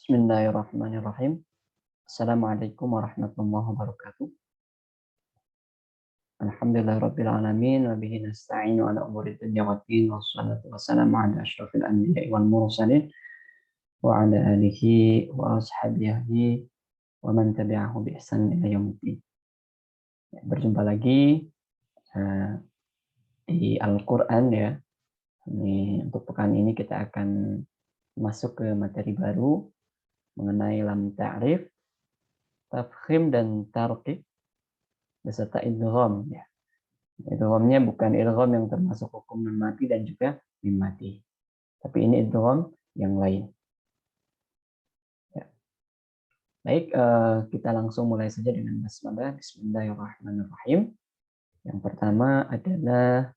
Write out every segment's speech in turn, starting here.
Bismillahirrahmanirrahim. Assalamualaikum warahmatullahi wabarakatuh. Alhamdulillahirabbil alamin wa bihi nasta'inu ala umuri dunya waddin wassalatu wassalamu ala asyrofil anbiya'i wal mursalin wa ala alihi wa ashabihi wa man tabi'ahu bi ihsan ila yaumiddin. Berjumpa lagi di Al-Qur'an ya. Ini untuk pekan ini kita akan masuk ke materi baru mengenai lam ta'rif, tafkhim dan tarqiq beserta idgham ya. Idghamnya bukan idgham yang termasuk hukum nun mati dan juga mim mati. Tapi ini idgham yang lain. Ya. Baik, kita langsung mulai saja dengan basmalah. Bismillahirrahmanirrahim. Yang pertama adalah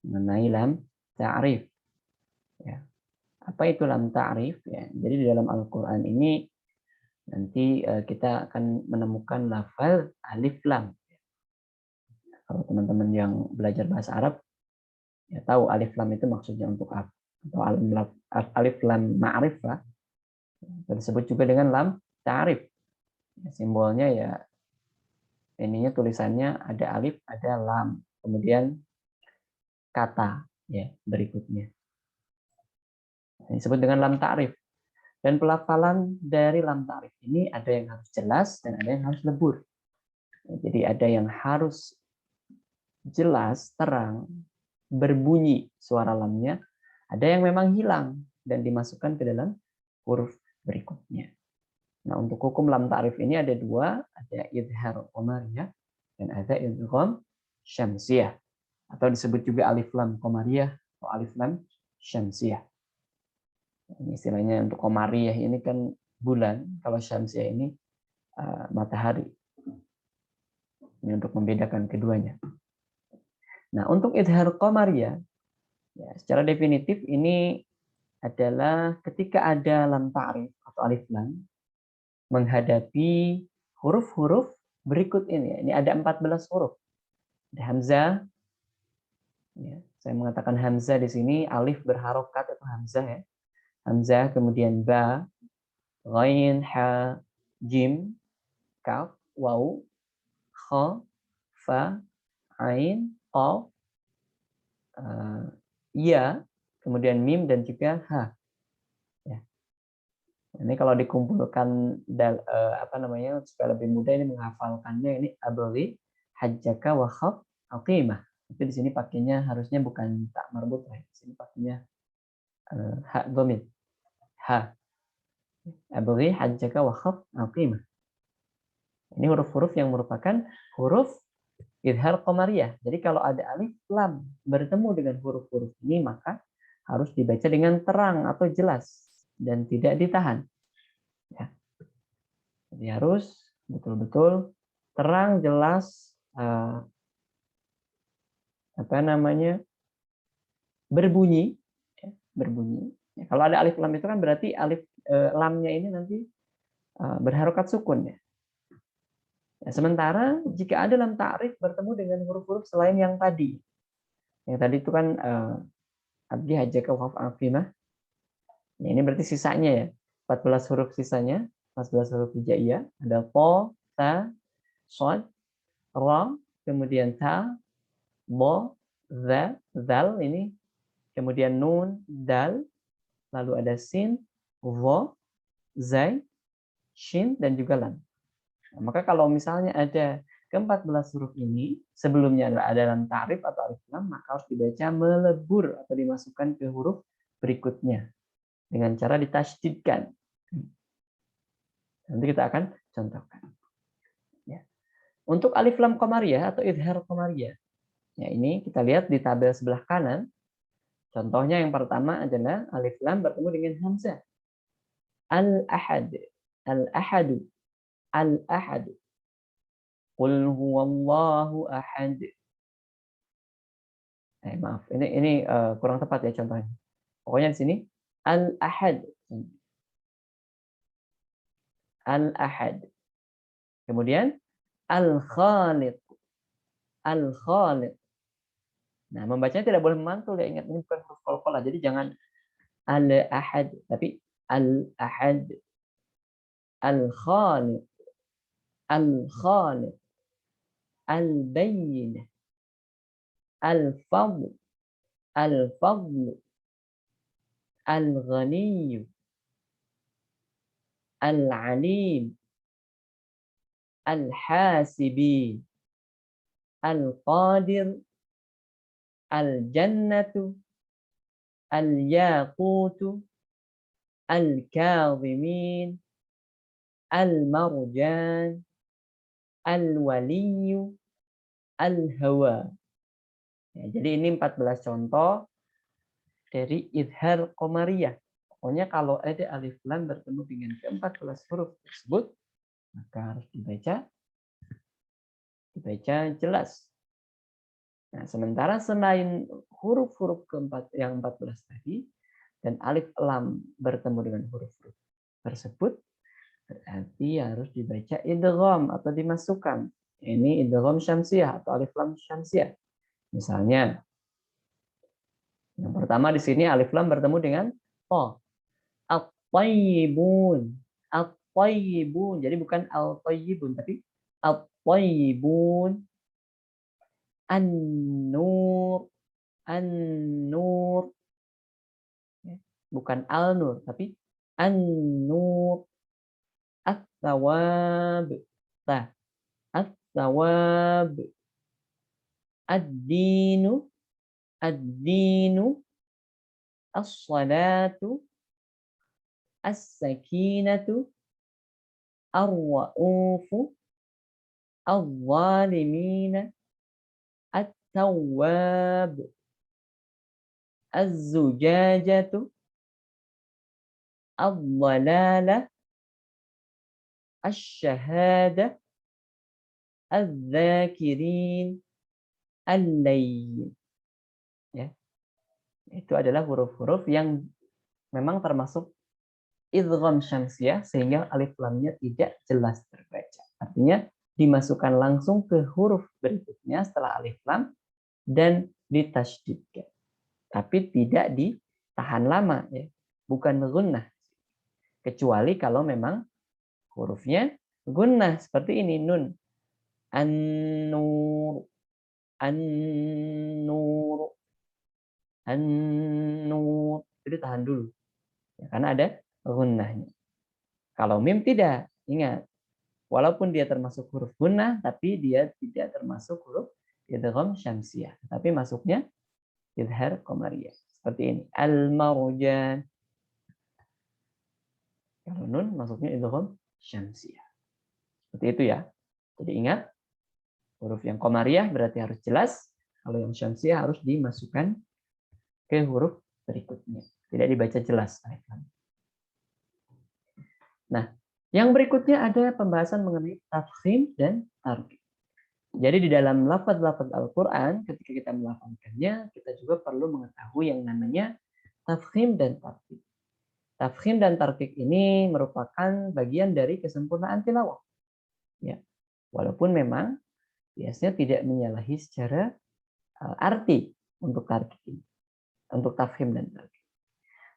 mengenai lam ta'rif. Ya. Apa itu lam ta'rif? Ya. Jadi di dalam Al-Quran ini nanti kita akan menemukan lafaz alif lam. Kalau teman-teman yang belajar bahasa Arab, ya tahu alif lam itu maksudnya untuk apa. Atau alif lam ma'rifah, disebut juga dengan lam ta'rif. Simbolnya ya, ininya tulisannya ada alif, ada lam. Kemudian kata ya berikutnya. Ini disebut dengan lam ta'rif. Dan pelafalan dari lam ta'rif ini ada yang harus jelas dan ada yang harus lebur. Jadi ada yang harus jelas, terang, berbunyi suara lamnya, ada yang memang hilang dan dimasukkan ke dalam huruf berikutnya. Nah, untuk hukum lam ta'rif ini ada dua, ada idhar qamariyah dan ada idgham syamsiyah, atau disebut juga alif lam qamariyah atau alif lam syamsiyah. Ini istilahnya untuk qamariyah ini kan bulan, kalau syamsiyah ini matahari. Ini untuk membedakan keduanya. Nah, untuk idhar qamariyah, ya, secara definitif ini adalah ketika ada lam ta'rif atau alif lam menghadapi huruf-huruf berikut ini. Ini ada 14 huruf. Ada hamzah. Ya, saya mengatakan hamzah di sini, alif berharokat itu hamzah ya. Hamzah, kemudian ba, ghain, ha, jim, kaf, waw, kha, fa, ain, qaf, ya, kemudian mim dan juga ha. Ya. Ini kalau dikumpulkan supaya lebih mudah ini menghafalkannya, ini abli hajjaka wa khaf aqimah. Tapi di sini pakainya harusnya bukan tak marbut ya. Di sini pakainya ha dhamir. Ha. Abli hajjaka wa khaf aqimah. Ini huruf-huruf yang merupakan huruf idhar qamariyah. Jadi kalau ada alif lam bertemu dengan huruf-huruf ini maka harus dibaca dengan terang atau jelas dan tidak ditahan. Ya. Jadi harus betul-betul terang, jelas, berbunyi, ya, berbunyi. Ya, kalau ada alif lam itu kan berarti alif lamnya ini nanti berharokat sukun ya. Ya, sementara jika ada lam ta'rif bertemu dengan huruf-huruf selain yang tadi. Yang tadi itu kan abdi hajjaka wa aqimah. Ya, ini berarti sisanya ya. 14 huruf sisanya, 14 huruf hijaiyah, ada po, ta, shad, ra, kemudian ta, bo, za, zal ini, kemudian nun, dal, lalu ada sin, vo, zai, shin dan juga lam. Nah, maka kalau misalnya ada ke-14 huruf ini, sebelumnya ada lam ta'rif atau alif lam, maka harus dibaca melebur atau dimasukkan ke huruf berikutnya dengan cara ditasydidkan. Nanti kita akan contohkan. Ya. Untuk alif lam qamariyah atau idhar qamariyah, ya ini kita lihat di tabel sebelah kanan. Contohnya yang pertama adalah alif lam bertemu dengan hamzah. Al-ahad, al-ahadu, al-ahadu. Qul huwallahu ahad. Maaf, ini kurang tepat ya contohnya. Pokoknya di sini al-ahad. Al-ahad. Kemudian al-khaliq. Al-khaliq. Nah, membacanya tidak boleh memantul ya, ingat ini bukan huruf qalqalah. Jadi jangan al-ahad tapi al-ahad. al-khaliq, al-khaliq, al-bayyinah, al-fadl, al-fadl, al-ghani, al-alim, al-hasibi, al-qadir, al-jannatu, al-yaqutu, al-kadhimin, al-marjan, al-waliyu, al-hawa. Ya, jadi ini 14 contoh dari idhar qamariyah. Pokoknya kalau ada alif lam bertemu dengan ke-14 huruf tersebut, maka harus dibaca jelas. Nah, sementara selain huruf-huruf keempat yang 14 tadi dan alif lam bertemu dengan huruf-huruf tersebut, berarti harus dibaca idgham atau dimasukkan. Ini idgham syamsiyah atau alif lam syamsiyah. Misalnya, yang pertama di sini alif lam bertemu dengan ta. At-tayyibun. At-tayyibun. Jadi bukan al-tayyibun, tapi at-tayyibun. An-nur. An-nur. Bukan al-nur, tapi an-nur. At-thawab. At-thawab. Ad-dinu. Ad-dinu. As-salatu. As-sakinatu, ar-ra'ufu, al-zalimina, at-tawwab, az-zujajatu, al-dhalala, ash-shahada, al-dhakirin, al-layl. Ya. Itu adalah huruf-huruf yang memang termasuk idgham syamsiyah sehingga alif lamnya tidak jelas terbaca. Artinya dimasukkan langsung ke huruf berikutnya setelah alif lam dan ditasydidkan. Tapi tidak ditahan lama ya. Bukan gunnah. Kecuali kalau memang hurufnya gunnah seperti ini nun. An-nur, an-nur, an-nur. Jadi tahan dulu. Ya, karena ada gunnahnya. Kalau mim tidak, ingat. Walaupun dia termasuk huruf gunnah, tapi dia tidak termasuk huruf idgham syamsiyah. Tapi masuknya idhar qamariyah. Seperti ini. Al-marjan. Kalau nun masuknya idgham syamsiyah. Seperti itu ya. Jadi ingat, huruf yang qamariyah berarti harus jelas. Kalau yang syamsiyah harus dimasukkan ke huruf berikutnya. Tidak dibaca jelas. Nah, yang berikutnya ada pembahasan mengenai tafkhim dan tarqiq. Jadi di dalam lafaz-lafaz Al-Quran, ketika kita melafalkannya, kita juga perlu mengetahui yang namanya tafkhim dan tarqiq. Tafkhim dan tarqiq ini merupakan bagian dari kesempurnaan tilawah. Ya. Walaupun memang biasanya tidak menyalahi secara arti untuk tarqiq ini, untuk tafkhim dan tarqiq.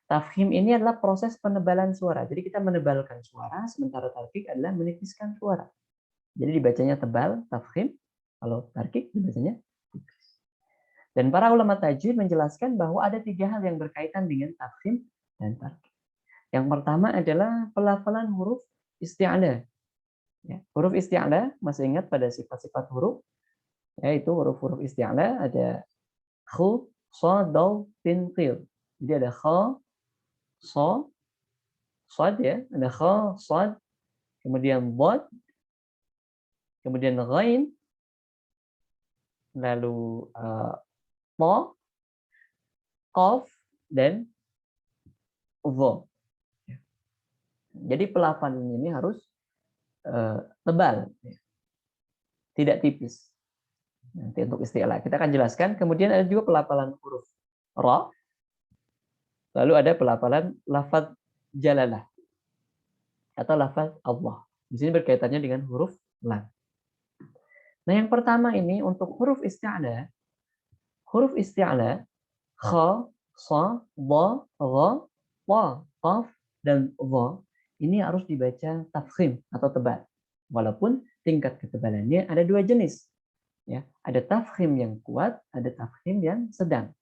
Tafkhim ini adalah proses penebalan suara. Jadi kita menebalkan suara, sementara tarqiq adalah menipiskan suara. Jadi dibacanya tebal, tafkhim. Kalau tarqiq dibacanya tipis. Dan para ulama tajwid menjelaskan bahwa ada 3 hal yang berkaitan dengan tafkhim dan tarqiq. Yang pertama adalah pelafalan huruf isti'la. Ya, huruf isti'la, masih ingat pada sifat-sifat huruf? Yaitu huruf-huruf isti'la ada khu, sha, dal, tin, qil. Jadi ada kha, sha, sad ya, ada kha, sad, kemudian dhad, kemudian ghain, lalu ta, qaf, dan dha. Jadi pelafalan ini harus tebal, tidak tipis. Nanti untuk istilah kita akan jelaskan. Kemudian ada juga pelafalan huruf ra, lalu ada pelafalan lafaz jalalah atau lafaz Allah. Di sini berkaitannya dengan huruf lam. Nah, yang pertama ini untuk huruf isti'la kha, sha, dha, gha, ta, qaf, dan dha ini harus dibaca tafkhim atau tebal. Walaupun tingkat ketebalannya ada dua jenis. Ya, ada tafkhim yang kuat, ada tafkhim yang sedang.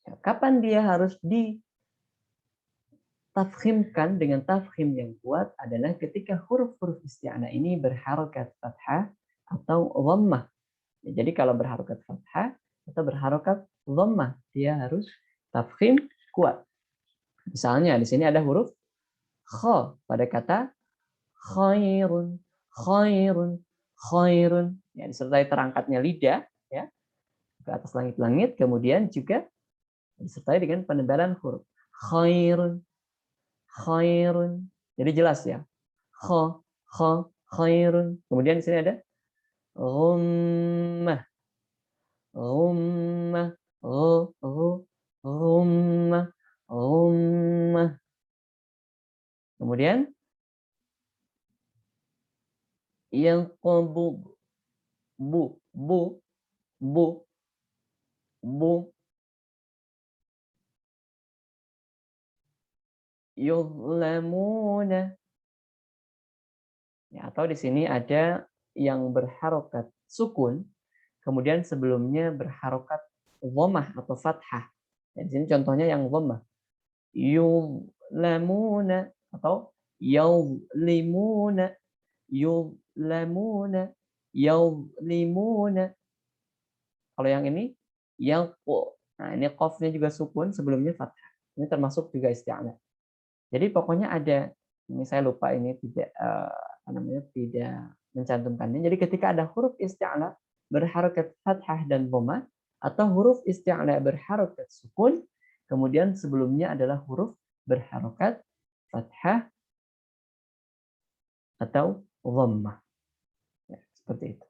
Ya, kapan dia harus ditafkhimkan dengan tafkhim yang kuat adalah ketika huruf-huruf isti'anah ini berharokat fathah atau dhammah. Ya, jadi kalau berharokat fathah atau berharokat dhammah, dia harus tafkhim kuat. Misalnya di sini ada huruf kha pada kata khairun, khairun, khairun. Ya, disertai terangkatnya lidah ya ke atas langit-langit, kemudian juga disertai dengan penebalan huruf khairun, khairun. Jadi jelas ya. Kha, kha, khairun. Kemudian di sini ada ghummah, ghummah, ghummah, ghummah. Kemudian yang bu, bu, bu, bu, bu, yuzlamuna. Ya, atau di sini ada yang berharokat sukun, kemudian sebelumnya berharokat dhammah atau fathah. Ya, di sini contohnya yang dhammah. Yuzlamuna atau yuzlimuna, yuzlamuna, yuzlimuna. Kalau yang ini yaqu. Nah, ini qafnya juga sukun, sebelumnya fathah. Ini termasuk juga isti'anah. Jadi pokoknya ada, ini saya lupa ini tidak tidak mencantumkannya. Jadi ketika ada huruf isti'la berharokat fathah dan dhammah atau huruf isti'la berharokat sukun, kemudian sebelumnya adalah huruf berharokat fathah atau dhammah. Ya, seperti itu.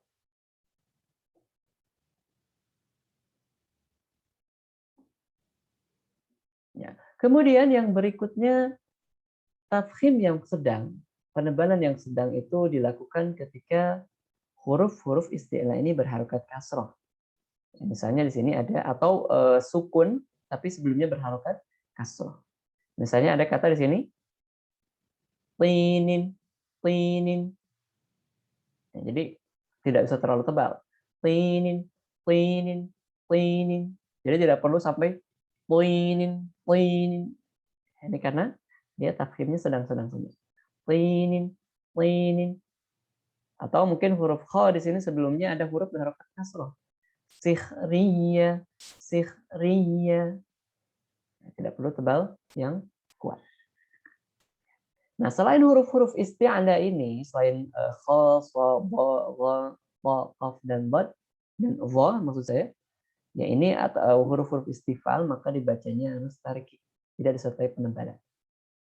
Ya. Kemudian yang berikutnya tafkhim yang sedang. Penebalan yang sedang itu dilakukan ketika huruf-huruf isti'la ini berharokat kasrah. Misalnya di sini ada atau sukun tapi sebelumnya berharokat kasrah. Misalnya ada kata di sini tinin, tinin. Ya, jadi tidak bisa terlalu tebal. Tinin, tinin, tinin. Jadi tidak perlu sampai tinin, tinin. Ini karena dia tafkhimnya sedang-sedang saja. Tinin, tinin. Atau mungkin huruf kha di sini sebelumnya ada huruf berharokat kasrah. Sikhriya, sikhriya. Tidak perlu tebal yang kuat. Nah, selain huruf-huruf isti'ala ini, selain kha, sha, ba, gha, ta, qaf, dan bad, dan dha maksud saya, ya ini atau huruf-huruf istifal, maka dibacanya harus tarik, tidak disertai penebalan.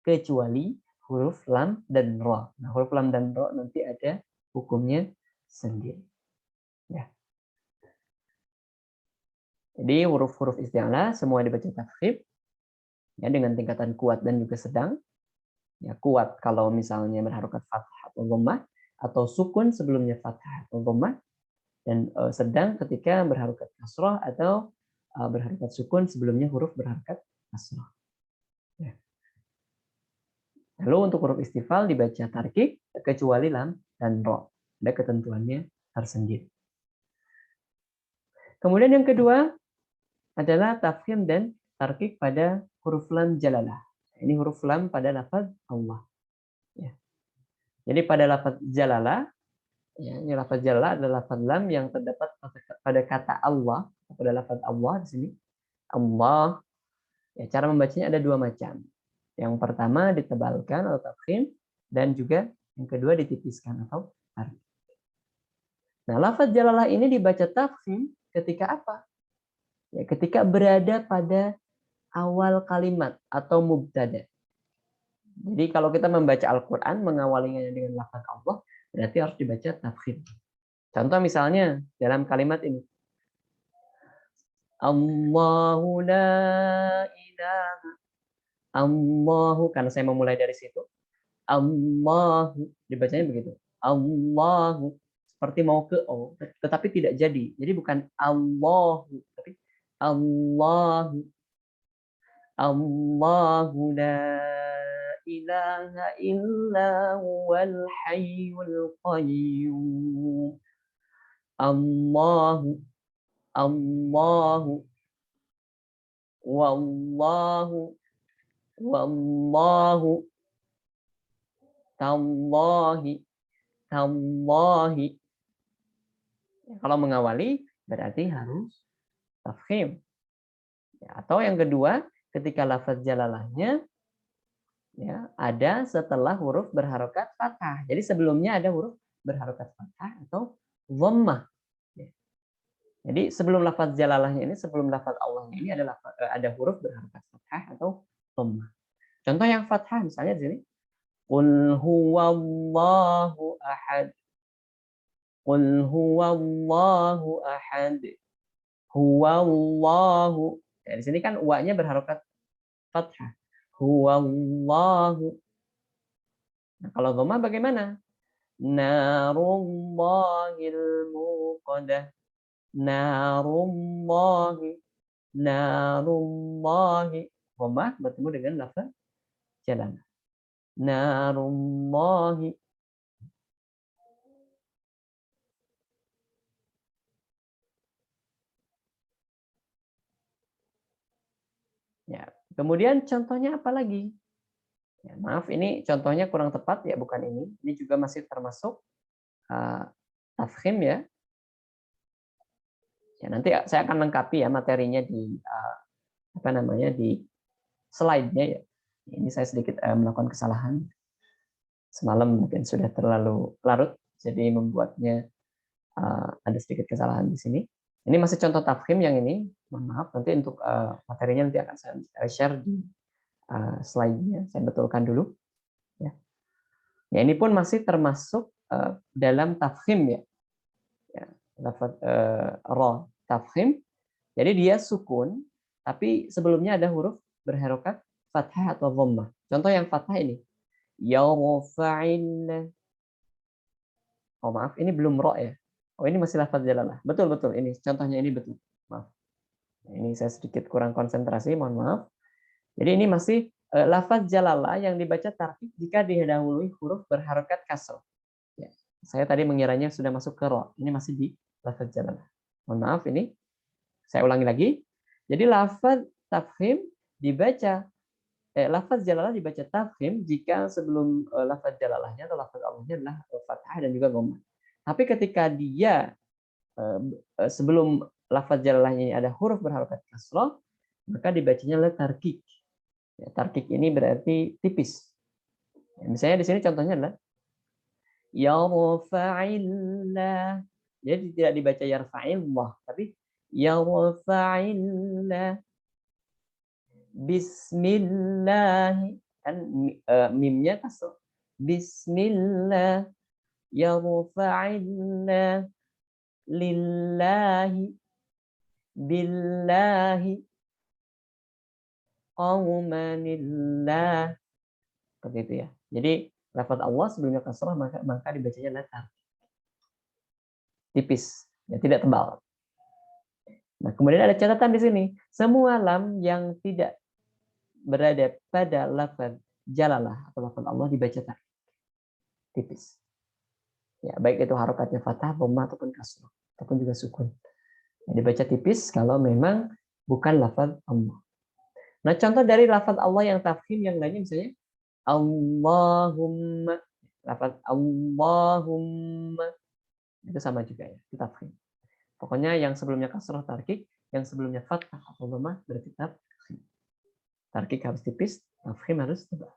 Kecuali huruf lam dan ra. Nah, huruf lam dan ra nanti ada hukumnya sendiri. Ya. Jadi huruf-huruf isti'ala semua dibaca tafkhim ya dengan tingkatan kuat dan juga sedang. Ya, kuat kalau misalnya berharokat fathah atau dhammah, atau sukun sebelumnya fathah atau dhammah, dan sedang ketika berharokat kasrah atau berharokat sukun sebelumnya huruf berharokat kasrah. Ya. Lalu untuk huruf istifal dibaca tarkik kecuali lam dan ra. Ada ketentuannya tersendiri. Kemudian yang kedua adalah tafkhim dan tarkik pada huruf lam jalalah. Ini huruf lam pada lafaz Allah. Ya. Jadi pada lafaz jalalah, ya, ini lafaz jalalah adalah lafaz lam yang terdapat pada kata Allah, pada lafaz Allah di sini. Allah. Ya, cara membacanya ada dua macam. Yang pertama ditebalkan atau tafkhim, dan juga yang kedua ditipiskan atau tarik. Nah, lafaz jalalah ini dibaca tafkhim ketika apa? Ya, ketika berada pada awal kalimat atau mubtada. Jadi kalau kita membaca Al-Quran, mengawalinya dengan lafaz Allah, berarti harus dibaca tafkhim. Contoh misalnya dalam kalimat ini. Allahu la ilaha. Allahu, karena saya memulai dari situ. Allahu, dibacanya begitu. Allahu, seperti mau ke O, tetapi tidak jadi. Jadi bukan Allahu, tapi Allahu. Allahu la ilaha illa huwal hayyul qayyum. Allahu Allahu wallahu wallahu tallahi tallahi. Kalau mengawali berarti harus tafkhim. Atau yang kedua, ketika lafaz jalalahnya ya ada setelah huruf berharokat fathah. Jadi sebelumnya ada huruf berharokat fathah atau dhammah. Jadi sebelum lafaz jalalahnya ini, sebelum lafaz Allahnya ini ada huruf berharokat fathah atau dhammah. Contoh yang fathah misalnya di sini, qul huwallahu ahad. Qul huwallahu ahad. Huwallahu. Ya, di sini kan wa-nya berharokat fathah. Huwallahu. Nah, kalau dhammah bagaimana? Narullahil muqadah. Narullahi. Narullahi. Dhammah bertemu dengan lafaz jalan. Narullahi. Ya, kemudian contohnya apa lagi? Ya, maaf, ini contohnya kurang tepat ya, bukan ini. Ini juga masih termasuk tafkhim ya. Ya, nanti saya akan lengkapi ya materinya di apa namanya di slide-nya ya. Ini saya sedikit melakukan kesalahan. Semalam mungkin sudah terlalu larut, jadi membuatnya ada sedikit kesalahan di sini. Ini masih contoh tafkhim yang ini. Mohon maaf, nanti untuk materinya nanti akan saya share di slide-nya. Saya betulkan dulu. Ya. Ya, ini pun masih termasuk dalam tafkhim ya. Ya, lafaz ra tafkhim. Jadi dia sukun, tapi sebelumnya ada huruf berharokat fathah atau dhammah. Contoh yang fathah ini. Yarfa'il. Oh maaf, ini belum ro ya. Oh ini masih lafaz jalalah. Betul betul, ini contohnya ini betul. Maaf. Ini saya sedikit kurang konsentrasi, mohon maaf. Jadi ini masih lafaz jalalah yang dibaca tarkib jika didahului huruf berharokat kasroh. Ya. Saya tadi mengiranya sudah masuk ke ro. Ini masih di lafaz jalalah. Mohon maaf, ini saya ulangi lagi. Jadi lafaz tafkhim dibaca lafaz jalalah dibaca tafkhim jika sebelum lafaz jalalahnya atau lafaz Allahnya adalah fathah dan juga dhammah. Tapi ketika dia sebelum lafaz jalalahnya ini ada huruf berharokat kasroh, maka dibacanya adalah tarkik. Ya, tarkik ini berarti tipis. Ya, misalnya di sini contohnya adalah yarfa'illah. Jadi tidak dibaca yarfa'illah, tapi yarfa'illah. Bismillah, kan mimnya kasroh. Bismillah yarfa'illah lillahi billahi qaumanillah. Seperti itu ya. Jadi lafaz Allah sebelumnya kasroh maka dibacanya latar. Tipis, ya tidak tebal. Nah, kemudian ada catatan di sini. Semua lam yang tidak berada pada lafaz jalalah atau lafaz Allah dibaca tipis. Ya, baik itu harokatnya fathah, dhammah ataupun kasroh, ataupun juga sukun. Ya, dibaca tipis kalau memang bukan lafaz Allah. Nah, contoh dari lafaz Allah yang tafkhim yang lainnya misalnya Allahumma, lafaz Allahumma itu sama juga ya, itu tafkhim. Pokoknya yang sebelumnya kasroh tarkik, yang sebelumnya fathah atau dhammah berarti tafkhim. Tarkik harus tipis, tafkhim harus tebal.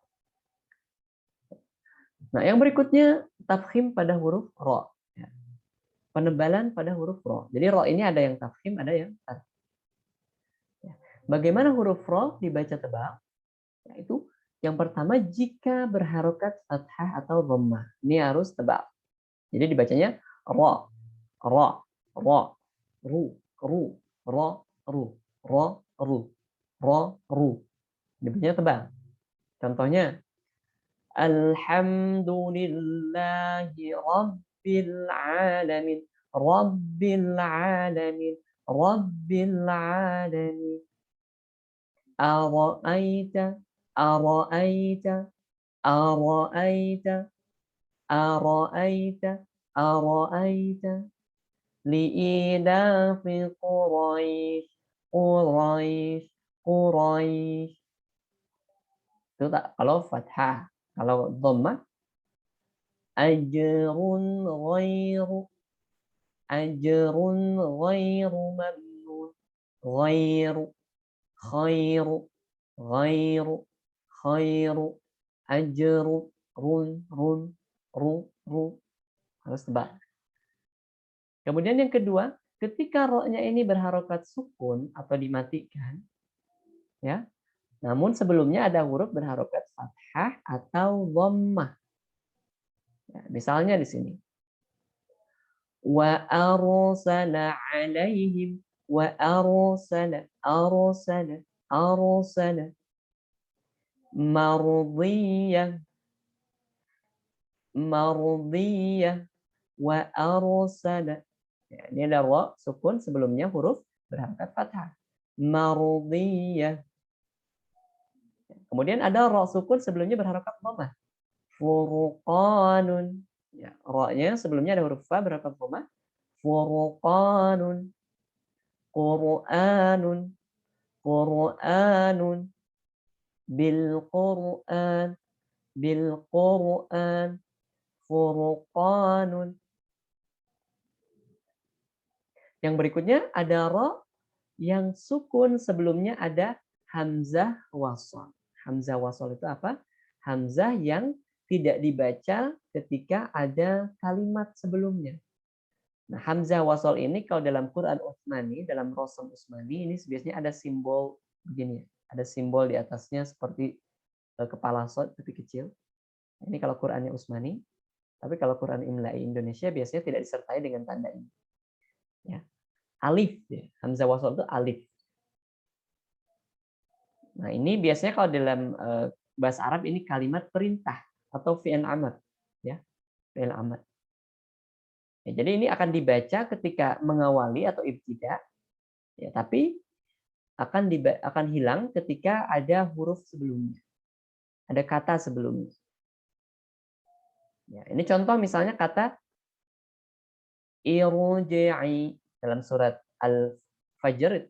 Nah, yang berikutnya tafkhim pada huruf ro. Ya. Penebalan pada huruf ro. Jadi ro ini ada yang tafkhim, ada yang tarkik. Ya. Bagaimana huruf ro dibaca tebal? Yaitu yang pertama jika berharokat fathah atau dhammah. Ini harus tebal. Jadi dibacanya ro, ro, ro, ru, ru, ro, ru, ro, ru, ro, ru. Dibacanya tebal. Contohnya alhamdulillahi rabbil alamin. Rabbil alamin. Rabbil alamin. Ara'aita. Ara'aita. ara'aita, ara'aita, ara'aita, li'ilafi Quraisy, Quraisy, Quraisy. Itu tak kalau fathah. Kalau dhammah, ajrun ghairu, ajrun ghairu mamnun, ghairu, khairu, ghairu, khairu, ajru, run, run, ru. Harus tebak. Kemudian yang kedua, ketika ro-nya ini berharokat sukun atau dimatikan, ya. Namun sebelumnya ada huruf berharokat fathah atau dhammah. Ya, misalnya di sini. Wa arsala alaihim, wa arsala, arsala, arsala, mardiyah, mardiyah, wa arsala. Ya, ini ada ra sukun sebelumnya huruf berharokat fathah. Mardiyah. Kemudian ada ra sukun sebelumnya berharokat dhammah. Furqanun. Ya, ra-nya sebelumnya ada huruf fa berharokat dhammah. Furqanun. Qur'anun. Qur'anun. Bil Qur'an. Bil Qur'an. Furqanun. Yang berikutnya ada ra yang sukun sebelumnya ada hamzah wasal. Hamzah wasal itu apa? Hamzah yang tidak dibaca ketika ada kalimat sebelumnya. Nah, hamzah wasal ini kalau dalam Quran Utsmani, dalam Rasam Utsmani ini biasanya ada simbol begini, ada simbol di atasnya seperti kepala sod tapi kecil. Ini kalau Qurannya Utsmani, tapi kalau Quran Imla'i Indonesia biasanya tidak disertai dengan tanda ini. Ya. Alif, ya. Hamzah wasal itu alif. Nah, ini biasanya kalau dalam bahasa Arab ini kalimat perintah atau fi'il amr, ya. Fi'il amr. Ya, jadi ini akan dibaca ketika mengawali atau ibtida, ya, tapi akan hilang ketika ada huruf sebelumnya, ada kata sebelumnya. Ya, ini contoh misalnya kata irji'i dalam surat Al-Fajr.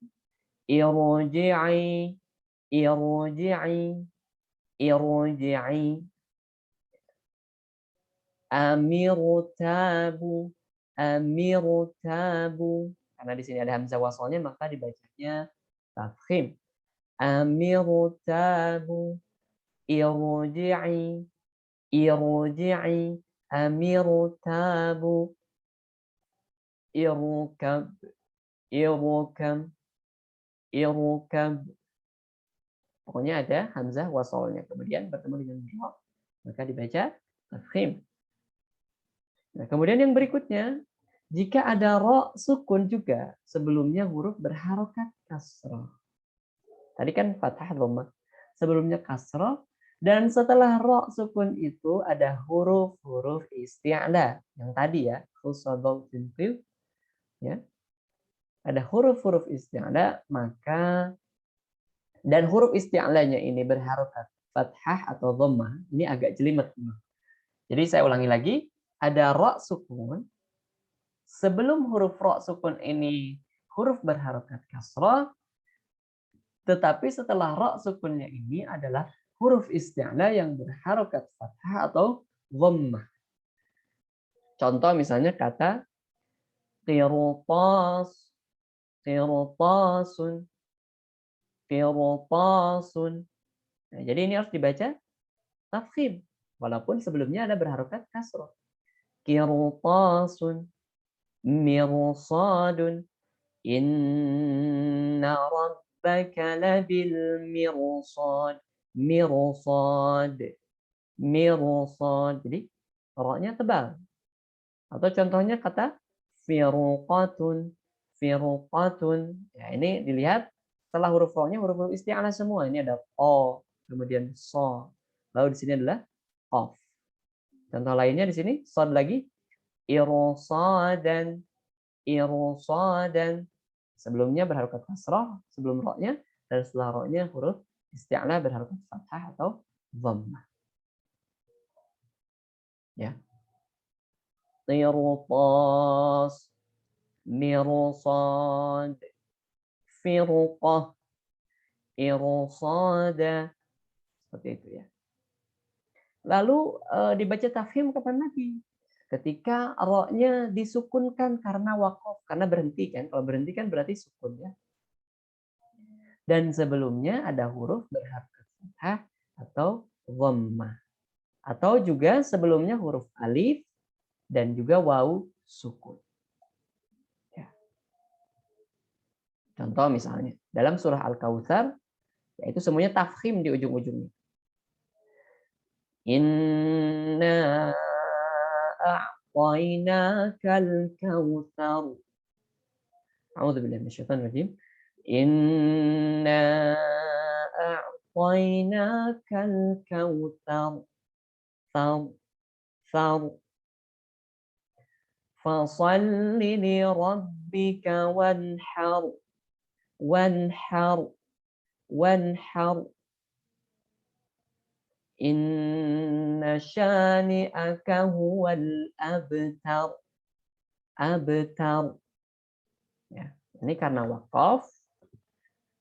Irji'i, irji'i, irji'i. Amirutabu, amirutabu. Karena di sini ada hamzah wasalnya maka dibacanya tafkhim. Amirutabu, irji'i, irji'i, amirutabu, irukab, irukam, irukab. Pokoknya ada hamzah wasalnya. Kemudian bertemu dengan ra, maka dibaca tafkhim. Nah, kemudian yang berikutnya, jika ada ro sukun juga sebelumnya huruf berharokat kasroh. Tadi kan fathah dhammah. Sebelumnya kasroh dan setelah ro sukun itu ada huruf-huruf isti'la yang tadi ya, khusadul tinqil, ya. Ada huruf-huruf isti'la maka dan huruf isti'lanya ini berharokat fathah atau dhammah. Ini agak jelimet. Jadi saya ulangi lagi, ada ro sukun. Sebelum huruf ro sukun ini huruf berharokat kasrah, tetapi setelah ro sukunnya ini adalah huruf isti'la yang berharokat fathah atau dhammah. Contoh misalnya kata qirtas, qirtasun, qirtasun. Nah, jadi ini harus dibaca tafkhim walaupun sebelumnya ada berharokat kasrah. Qirtasun, mirsadun, inna rabbaka labil mirsad. Mirsad. Mirsad. Jadi ro-nya tebal. Atau contohnya kata firqatun. Firqatun. Ya, ini dilihat setelah huruf ro-nya huruf-huruf isti'alah semua. Ini ada o, kemudian so. Lalu di sini adalah qaf. Contoh lainnya di sini sod lagi irsadan. Irsadan. Sebelumnya berharokat kasrah, sebelum ro-nya, dan setelah ro-nya huruf isti'la berharokat fathah atau dhammah. ya. Qirtas, mirsad, firqah, irsada, seperti itu ya. Lalu dibaca tafkhim kapan lagi? Ketika ro-nya disukunkan karena waqaf, karena berhenti kan. Kalau berhenti kan berarti sukun ya. Dan sebelumnya ada huruf berharokat fathah atau dhammah. Atau juga sebelumnya huruf alif dan juga wawu sukun. Ya. Contoh misalnya, dalam surah Al-Kautsar, yaitu semuanya tafkhim di ujung-ujungnya. Inna a'tainakal kautsar. A'udzubillahi minasyaitonir rajim. Inna a'tainakal kautsar. Tsar, tsar. Fasalli li rabbika wanhar. Wanhar. Wanhar. Inna syani'aka huwal abtar. Abtar. Ya, ini karena waqaf,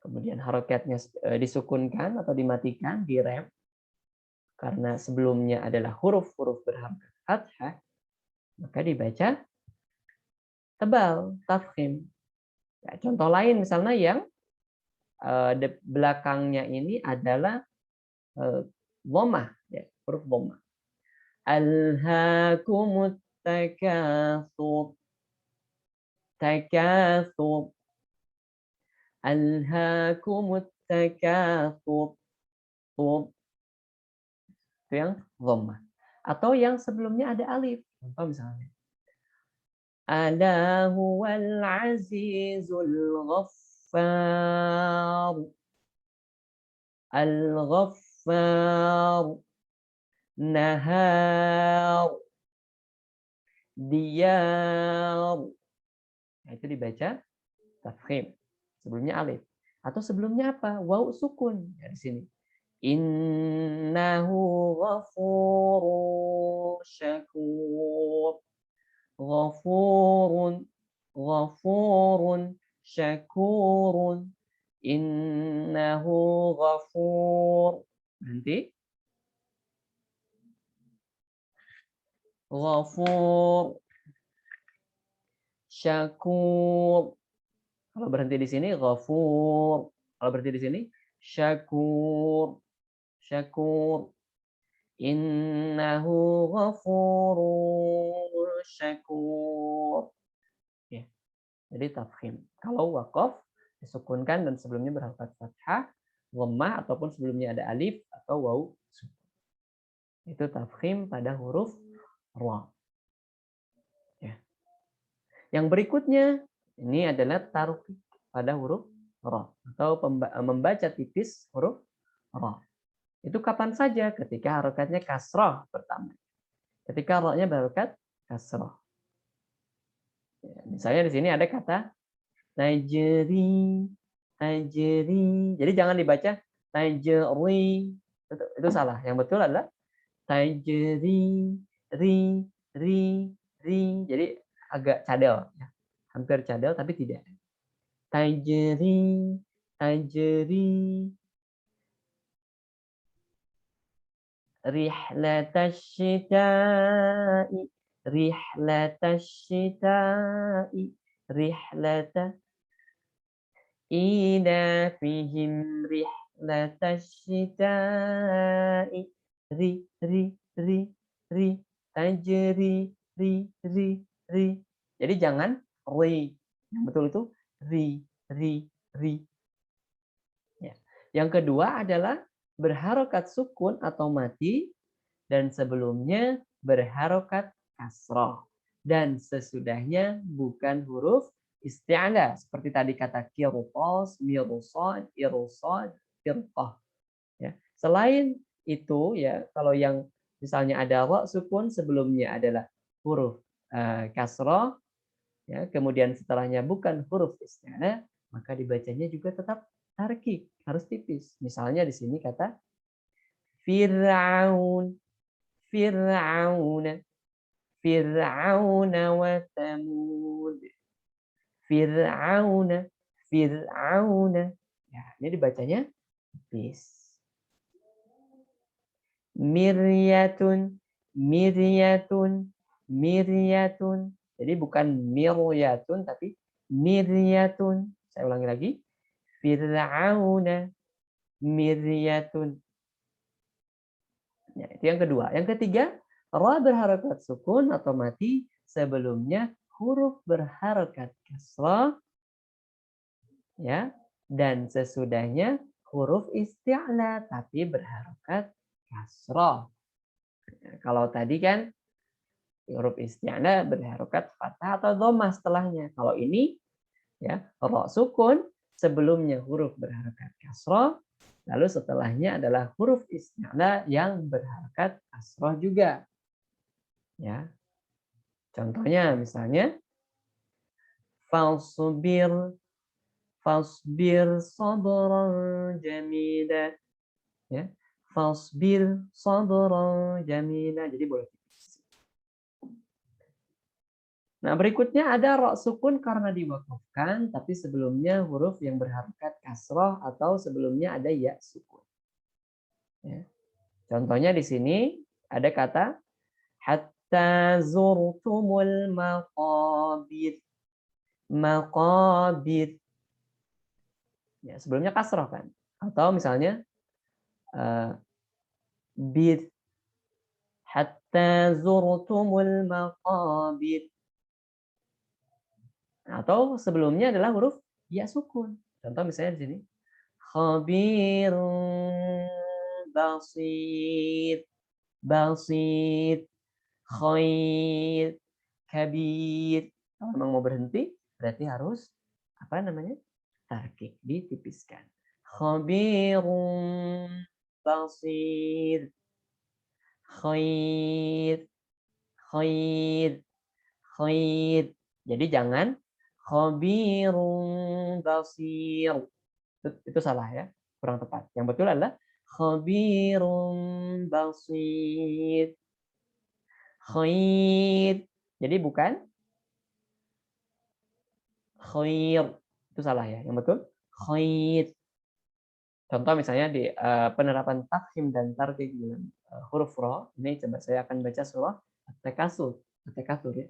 kemudian harokatnya disukunkan atau dimatikan, direm, karena sebelumnya adalah huruf-huruf berharokat fathah, maka dibaca tebal, tafkhim. Ya, contoh lain misalnya yang belakangnya ini adalah dhammah, ya, huruf dhammah. Alhaakumut takatsur. Takatsur. Alhaakumut takatsur. Itu yang dhammah. Atau yang sebelumnya ada alif. Contoh misalnya. Ala huwal azizul ghaffar. Al-ghaffar. Nahar. Diyar. Nah, itu dibaca tafkhim. Sebelumnya alif. Atau sebelumnya apa? Waw sukun. Dari sini. Innahu ghafurun syakur. Ghafurun. Ghafurun syakurun. Innahu ghafur. Nanti. Ghafur. Syakur. Kalau berhenti di sini ghafur. Kalau berhenti di sini syakur. Syakur. Innahu ghafurun syakur. Ya. Jadi tafkhim. Kalau waqaf disukunkan dan sebelumnya berharokat fathah, dhammah ataupun sebelumnya ada alif atau waw sukun. Itu tafkhim pada huruf ra. Ya. Yang berikutnya ini adalah tarqiq pada huruf ra atau membaca tipis huruf ra. Itu kapan saja? Ketika harokatnya kasroh pertama. Ketika ra-nya berharokat kasroh. Ya, misalnya di sini ada kata tajri, tajri. Jadi jangan dibaca tajri. Itu salah. Yang betul adalah tajri, ri, ri, ri. Jadi agak cadel. Ya. Hampir cadel tapi tidak. Tajri, tajri. Rihlatasyita'i. Rihlatasyita'i. Rihlata. Ila fihim rihlatasyita'i. Ri, ri, ri, ri. Tajri, ri, ri, ri. Jadi jangan ri. Yang betul itu ri, ri, ri. Ya. Yang kedua adalah berharokat sukun atau mati dan sebelumnya berharokat kasroh dan sesudahnya bukan huruf isti'ala seperti tadi kata qirtas, mirsad, irsad, firqah. Ya. Selain itu ya kalau yang misalnya ada ra sukun sebelumnya adalah huruf kasroh ya, kemudian setelahnya bukan huruf isti'ala maka dibacanya juga tetap tarqiq, harus tipis. Misalnya di sini kata Fir'aun, Fir'auna. Fir'auna wa Thamud. Fir'auna. Fir'auna. Ya, ini dibacanya bis. Miryatun. Miryatun. Miryatun. Jadi bukan miryatun tapi miryatun. Saya ulangi lagi. Fir'auna. Miryatun. Ya, itu yang kedua. Yang ketiga, ra berharokat sukun atau mati sebelumnya huruf berharokat kasrah, ya, dan sesudahnya huruf isti'la tapi berharokat kasrah. Ya, kalau tadi kan huruf isti'la berharokat fathah atau dhammah setelahnya. Kalau ini ya ra sukun sebelumnya huruf berharokat kasrah. Lalu setelahnya adalah huruf isti'la yang berharokat kasrah juga. Ya. Contohnya misalnya fasbir fasbir sabran jamila. Ya. Fasbir sabran jamila. Jadi boleh tipis. Nah, berikutnya ada ra sukun karena diwakafkan tapi sebelumnya huruf yang berharokat kasrah atau sebelumnya ada ya sukun. Ya. Contohnya di sini ada kata hatta zurtumul maqabir. Maqabir. Ya, sebelumnya kasrah kan. Atau misalnya bir hatta zurtumul maqabir. Atau sebelumnya adalah huruf ya sukun. Contoh misalnya di sini khabir basir basir khair kabir. Kalau memang mau berhenti berarti harus apa namanya? Tarkik, ditipiskan. Khabirun basir khair khair khair. Jadi jangan khabirun basir. Itu salah ya, kurang tepat. Yang betul adalah khabirun basir khair. Jadi bukan khair. Itu salah ya. Yang betul khair. Contoh misalnya di penerapan tafhim dan tarkik dengan huruf ra. Ini coba saya akan baca surah At-Takasur. At-Takasur ya.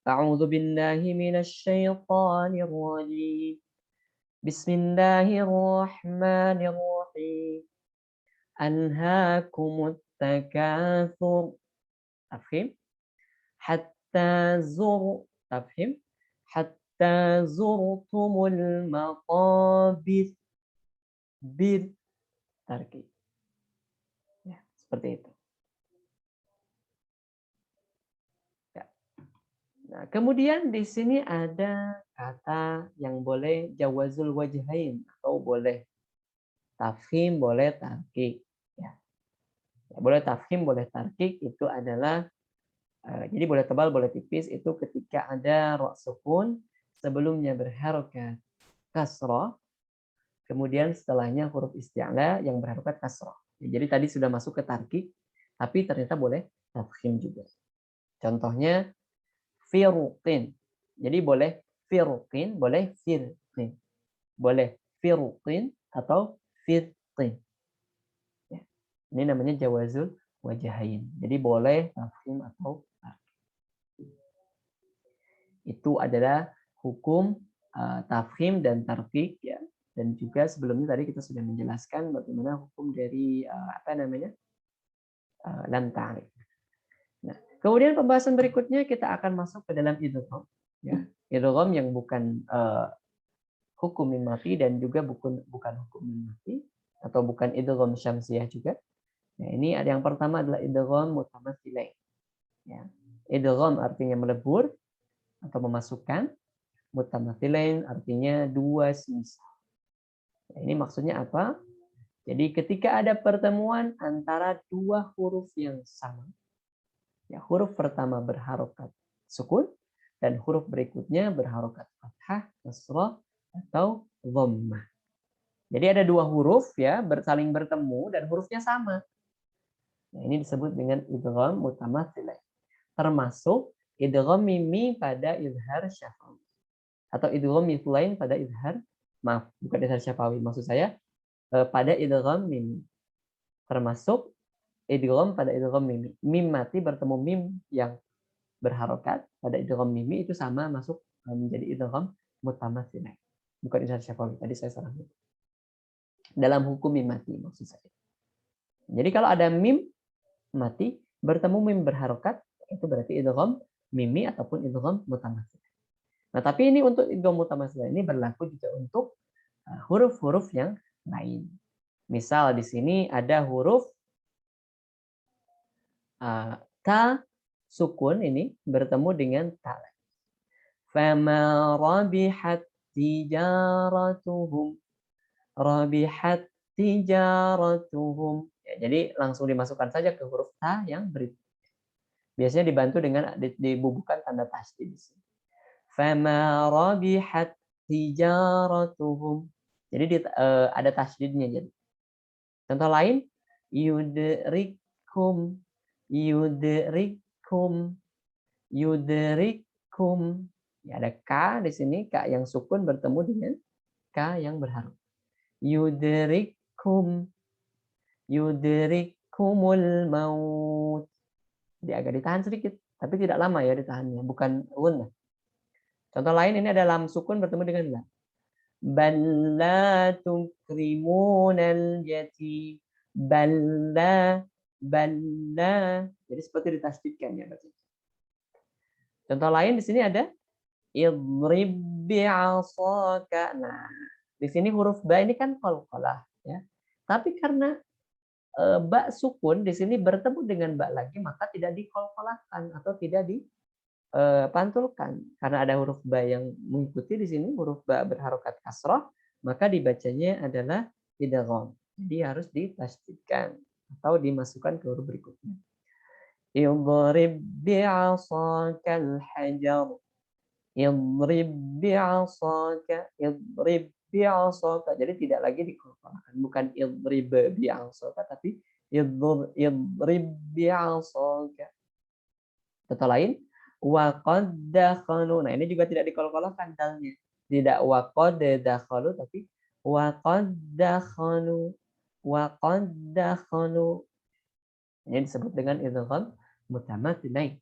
A'udzu billahi minasy syaithanir rajim. Bismillahirrahmanirrahim. Anhaakumut takatsur. Tafhim. Hatta zur. Tafhim. Hatta zurtumul maqabir. Bir. Tarkik. Ya, seperti itu. Ya. Nah, kemudian di sini ada kata yang boleh jawazul wajhain atau boleh tafhim, boleh tarkik. Ya. Boleh tafhim, boleh tarkik itu adalah jadi boleh tebal, boleh tipis itu ketika ada ra sukun sebelumnya berharokat kasrah, kemudian setelahnya huruf isti'la yang berharokat kasrah. Jadi tadi sudah masuk ke tarkik, tapi ternyata boleh tafhim juga. Contohnya firqin. Jadi boleh firqin, boleh firqin. Boleh firqin atau firqin. Ya. Ini namanya jawazul wajahain. Jadi boleh tafhim atau tarkik. Itu adalah hukum tafhim dan tarkik ya. Dan juga sebelumnya tadi kita sudah menjelaskan bagaimana hukum dari apa namanya? Lam ta'rif. Nah, kemudian pembahasan berikutnya kita akan masuk ke dalam idgham ya. Idgham yang bukan hukum min mati dan juga bukan hukum min mati atau bukan idgham syamsiyah juga. Nah, ini ada yang pertama adalah idgham mutamatsilain. Ya. Idgham artinya melebur atau memasukkan, mutamatsilain artinya dua semisal. Nah, ini maksudnya apa? Jadi ketika ada pertemuan antara dua huruf yang sama, ya, huruf pertama berharokat sukun dan huruf berikutnya berharokat fathah, kasrah atau dhammah. Jadi ada dua huruf ya saling bertemu dan hurufnya sama. Nah, ini disebut dengan idgham mutamatsilain. Termasuk idgham mimi pada izhar syafawi. Atau idgham mithlain pada izhar, maaf, bukan izhar syafawi, maksud saya pada idgham mimi. Termasuk idgham pada idgham mimi. Mim mati bertemu mim yang berharokat pada idgham mimi itu sama masuk menjadi idgham mutamatsilain. Bukan izhar syafawi, tadi saya salah. Dalam hukum mim mati maksud saya. Jadi kalau ada mim mati bertemu mim berharokat, itu berarti idgham mimi ataupun idgham mutamatsilain. Nah, tapi ini untuk idgham mutamatsilain ini berlaku juga untuk huruf-huruf yang lain. Misal di sini ada huruf ta sukun ini bertemu dengan ta. Fama rabihat tijaratuhum. Rabihat tijaratuhum. Ya, jadi langsung dimasukkan saja ke huruf ta yang berikutnya. Biasanya dibantu dengan dibubuhkan tanda tasydid di sini. Fama rabihat tijaratuhum. Jadi ada tasydidnya jadi. Contoh lain, yudrikum, yudrikum, yudrikum. Ya, ada k di sini, k yang sukun bertemu dengan k yang berharuf. Yudrikum, yudrikumul maut. Jadi agak ditahan sedikit, tapi tidak lama ya ditahannya, bukan gunnah. Contoh lain ini ada lam sukun bertemu dengan lam. Balla tukrimunal yatim. Balla, balla. Jadi seperti ditasydidkan ya berarti. Contoh lain di sini ada idrib bi'asaka. Nah, di sini huruf ba ini kan qalqalah ya. Tapi karena ba sukun di sini bertemu dengan ba lagi, maka tidak dikolkolahkan atau tidak dipantulkan. Karena ada huruf ba yang mengikuti di sini, huruf ba berharokat kasrah, maka dibacanya adalah idgham. Jadi harus ditasydidkan atau dimasukkan ke huruf berikutnya. Idrib bi'asakal hajar. Idrib bi'asaka. Idrib bi'asaka. Jadi tidak lagi dikolkolahkan. Bukan idrib bi'asaka, tapi idrib bi'asaka. Contoh lain, wa qad dakhalu. Nah, ini juga tidak dikolkolahkan dalnya. Tidak wa qad dakhalu, tapi wa qad dakhalu. Wa qad dakhalu. Ini disebut dengan idgham mutamatsilain.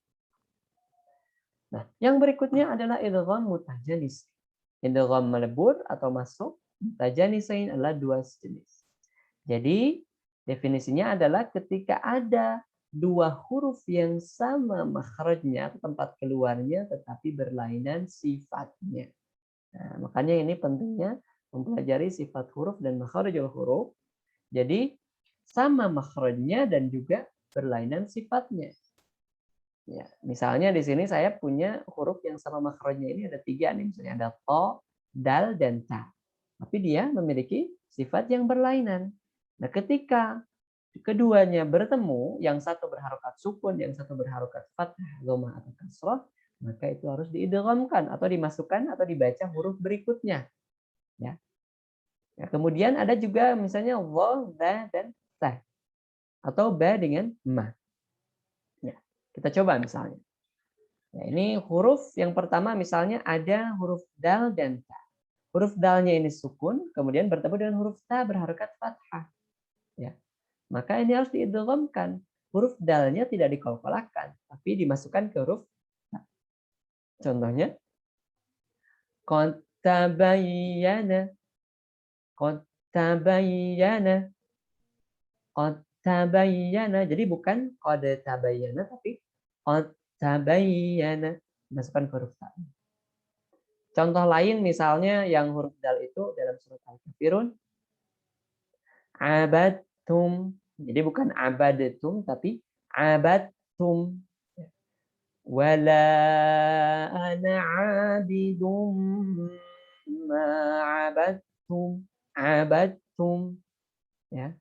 Nah, yang berikutnya adalah idgham mutajanis. Idgham melebur atau masuk, mutajanisain adalah dua jenis. Jadi, definisinya adalah ketika ada dua huruf yang sama makhrajnya, tempat keluarnya, tetapi berlainan sifatnya. Nah, makanya ini pentingnya mempelajari sifat huruf dan makharijul huruf. Jadi, sama makhrajnya dan juga berlainan sifatnya. Ya, misalnya di sini saya punya huruf yang sama makhrajnya ini ada 3 nih, misalnya ada to, dal, dan ta. Tapi dia memiliki sifat yang berlainan. Nah, ketika keduanya bertemu, yang satu berharokat sukun, yang satu berharokat fathah, dhammah atau kasrah, maka itu harus diidghamkan atau dimasukkan atau dibaca huruf berikutnya. Ya. Nah, kemudian ada juga misalnya wa, ba, dan ta. Atau ba dengan ma. Ya. Kita coba misalnya. Nah, ini huruf yang pertama misalnya ada huruf dal dan ta. Huruf dalnya ini sukun, kemudian bertemu dengan huruf ta berharokat fathah. Ya. Maka ini harus diidghamkan. Huruf dalnya tidak dikolkolahkan, tapi dimasukkan ke huruf ta. Contohnya, qad tabayyana, qad tabayyana, qad tabayyana. Jadi bukan qad tabayyana, tapi qad tabayyana. Dimasukkan ke huruf ta. Contoh lain misalnya yang huruf dal itu dalam surat Al-Kafirun, abadtum. Jadi bukan abadatum tapi abadtum. Wala ana abidum ma abadtum. Abadtum. Ya.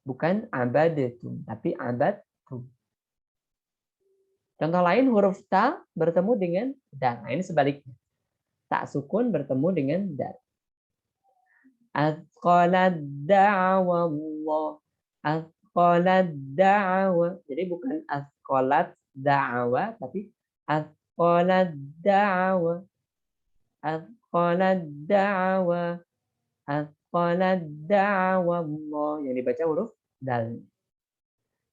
Bukan abadatum tapi abadtum. Contoh lain huruf ta bertemu dengan dal. Nah, ini sebaliknya. Tak sukun bertemu dengan dal. Azqalad da'wa Allah. asqalat da'wa. Jadi bukan asqalat da'wa, tapi asqalat da'wa. Asqalat da'wa. Asqalat da'wa Allah. Yang dibaca huruf dal.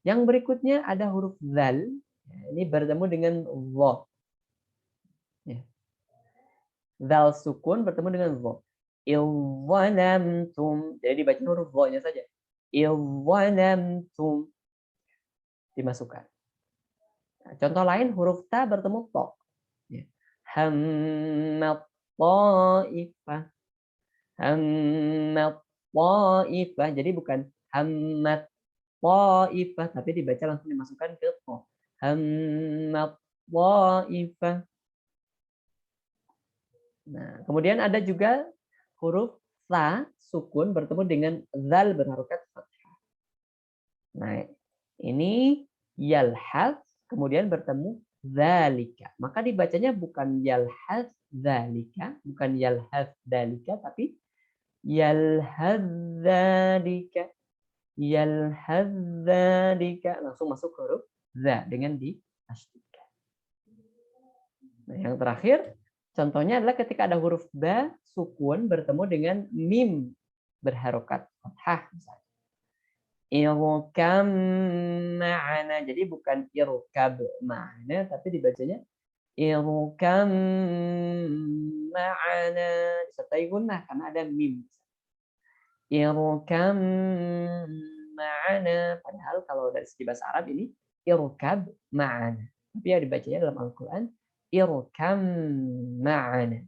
Yang berikutnya ada huruf zal. Ini bertemu dengan dha. Ya. Zal sukun bertemu dengan dha. Idzalamtum. Jadi dibaca huruf dha-nya saja. Idzalamtum. Dimasukkan. Nah, contoh lain huruf ta bertemu to. Ya. Hammat ta'ifah. Hammat ta'ifah. Jadi bukan hammat ta'ifah, tapi dibaca langsung dimasukkan ke to. Hammat ta'ifah. Nah, kemudian ada juga huruf sa sukun bertemu dengan zal berharokat fathah. Nah, ini yalhaz kemudian bertemu zalika. Maka dibacanya bukan yalhaz zalika, bukan yalhaz zalika, tapi yalhaz zalika. Yalhaz zalika. Langsung masuk huruf za dengan dipastikan. Nah, yang terakhir contohnya adalah ketika ada huruf ba sukun bertemu dengan mim berharokat fathah misalnya. Irkam ma'ana. Jadi bukan irkab ma'ana tapi dibacanya irkam ma'ana disertai gunnah karena ada mim. Irkam ma'ana. Padahal kalau dari segi bahasa Arab ini irkab ma'ana. Tapi yang dibacanya dalam Al-Quran irkam ma'ana.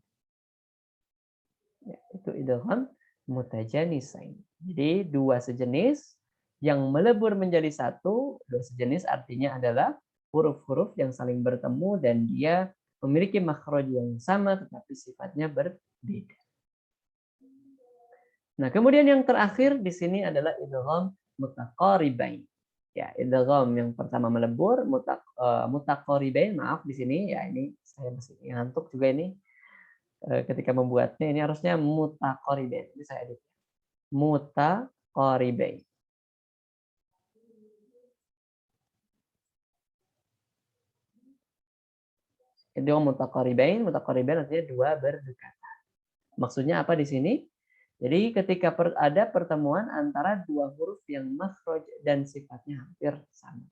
Ya, itu idgham mutajanisain. Jadi dua sejenis yang melebur menjadi satu. Dua sejenis artinya adalah huruf-huruf yang saling bertemu dan dia memiliki makhraj yang sama tetapi sifatnya berbeda. Nah, kemudian yang terakhir di sini adalah idgham mutaqaribain. Ya, idgham yang pertama melebur, mutaqaribain, maaf di sini ya ini saya masih ngantuk juga ini. Ketika membuatnya ini harusnya mutaqaribain. Ini saya edit. Mutaqaribain. Idgham mutaqaribain, mutaqaribain artinya dua berdekatan. Maksudnya apa di sini? Jadi ketika ada pertemuan antara dua huruf yang makhraj dan sifatnya hampir sama.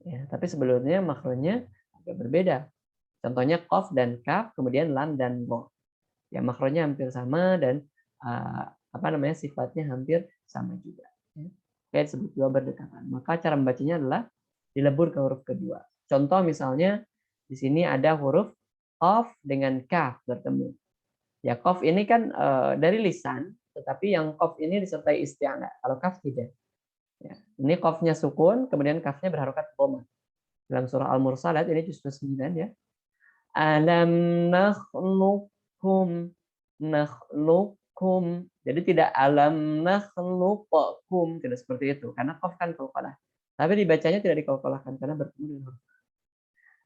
Ya, tapi sebelumnya makhrajnya agak berbeda. Contohnya qaf dan kaf, kemudian lam dan ra. Ya, makhrajnya hampir sama dan sifatnya hampir sama juga. Ya. Kayak disebut dua berdekatan. Maka cara membacanya adalah dilebur ke huruf kedua. Contoh misalnya di sini ada huruf qaf dengan kaf bertemu. Ya, qaf ini kan dari lisan, tetapi yang qaf ini disertai isti'la. Kalau kaf tidak. Ya. Ini qafnya sukun, kemudian kafnya berharokat dhamma. Dalam surah Al-Mursalat ini juz 9 ya. Alam nakhluqukum. Nakhluqukum. Jadi tidak alam nakhluqukum, tidak seperti itu karena qaf kan qalqalah. Tapi dibacanya tidak diqalqalahkan karena bertemu dengan huruf.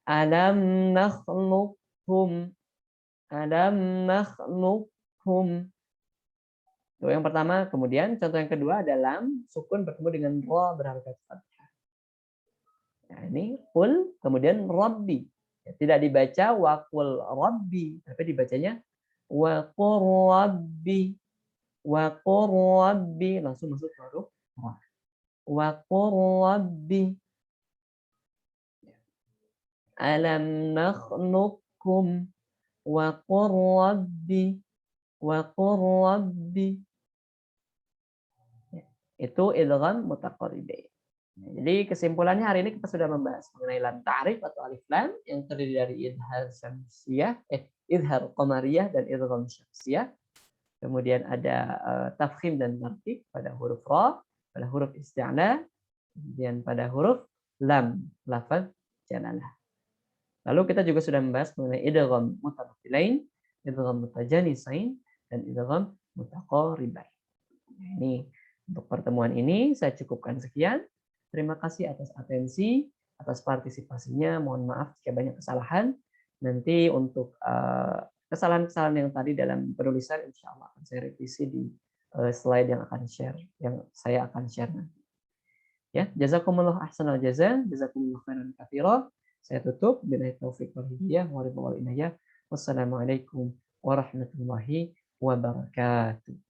Alam nakhluqukum. Alam nakhluqukum. Itu yang pertama. Kemudian contoh yang kedua ada lam sukun bertemu dengan ra berharokat fathah. Nah, ini qul kemudian rabbi. Ya, tidak dibaca waqul rabbi, tapi dibacanya waqur rabbi. Waqur rabbi langsung masuk ke huruf ra. Waqur rabbi. Alam nakhluqukum. Waqur rabbi. Waqur rabbi. Itu idgham mutaqaribain. Jadi kesimpulannya hari ini kita sudah membahas mengenai lam ta'rif atau alif lam yang terdiri dari idhar syamsiyah, idhar qamariyah dan idgham syamsiyah. Kemudian ada tafkhim dan tarqiq pada huruf ra, pada huruf isti'la, kemudian pada huruf lam, lafaz jalalah. Lalu kita juga sudah membahas mengenai idgham mutamathilain, idgham mutajanisain dan idgham mutaqaribain. Ini untuk pertemuan ini saya cukupkan sekian. Terima kasih atas atensi, atas partisipasinya. Mohon maaf jika banyak kesalahan. Nanti untuk kesalahan-kesalahan yang tadi dalam penulisan, insya Allah akan saya revisi di slide yang saya akan share nanti. Ya, jazakumullah ahsanal jaza, jazakumullah khairan katsira. Saya tutup billahi taufik wal hidayah wa ridha wal inayah. Wassalamualaikum warahmatullahi wabarakatuh.